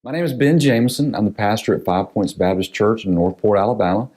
My name is Ben Jamison. I'm the pastor at 5 Points Baptist Church in Northport, Alabama.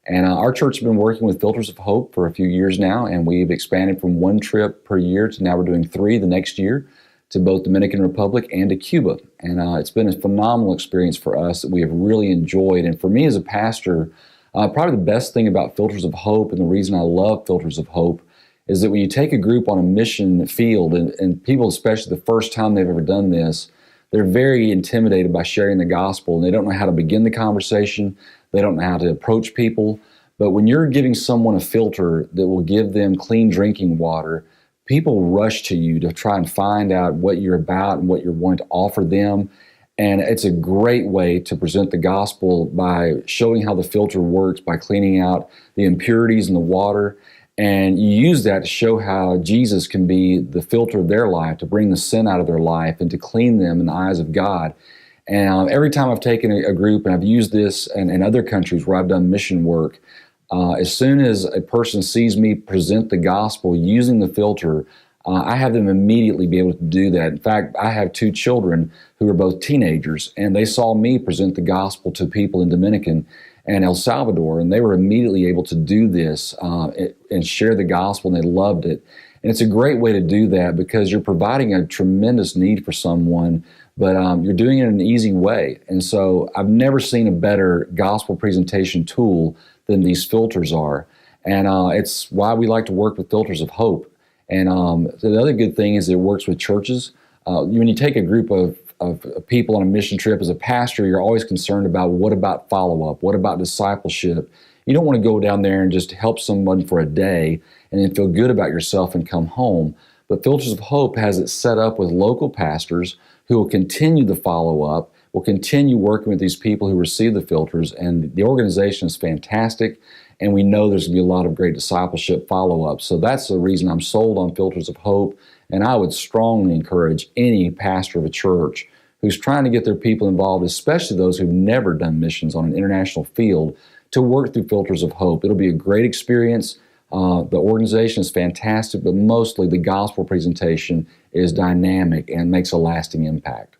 And our church has been working with Filters of Hope for a few years now, and we've expanded from one trip per year to now we're doing three the next year to both Dominican Republic and to Cuba. And it's been a phenomenal experience for us that we have really enjoyed. And for me as a pastor, probably the best thing about Filters of Hope and the reason I love Filters of Hope is that when you take a group on a mission field, and people, especially the first time they've ever done this, they're very intimidated by sharing the gospel, and they don't know how to begin the conversation. They don't know how to approach people. But when you're giving someone a filter that will give them clean drinking water, people rush to you to try and find out what you're about and what you're wanting to offer them. And it's a great way to present the gospel by showing how the filter works, by cleaning out the impurities in the water. And you use that to show how Jesus can be the filter of their life, to bring the sin out of their life and to clean them in the eyes of God. And every time I've taken a group, and I've used this in other countries where I've done mission work, as soon as a person sees me present the gospel using the filter, I have them immediately be able to do that. In fact, I have two children who are both teenagers, and they saw me present the gospel to people in Dominican and El Salvador, and they were immediately able to do this and share the gospel, and they loved it. And it's a great way to do that because you're providing a tremendous need for someone, but you're doing it in an easy way. And so I've never seen a better gospel presentation tool than these filters are. And it's why we like to work with Filters of Hope. And the other good thing is it works with churches. When you take a group of people on a mission trip as a pastor, you're always concerned about what about follow-up? What about discipleship? You don't want to go down there and just help someone for a day and then feel good about yourself and come home. But Filters of Hope has it set up with local pastors who will continue the follow-up, will continue working with these people who receive the filters, and the organization is fantastic, and we know there's going to be a lot of great discipleship follow-up. So that's the reason I'm sold on Filters of Hope, and I would strongly encourage any pastor of a church who's trying to get their people involved, especially those who've never done missions on an international field, to work through Filters of Hope. It'll be a great experience. The organization is fantastic, but mostly the gospel presentation is dynamic and makes a lasting impact.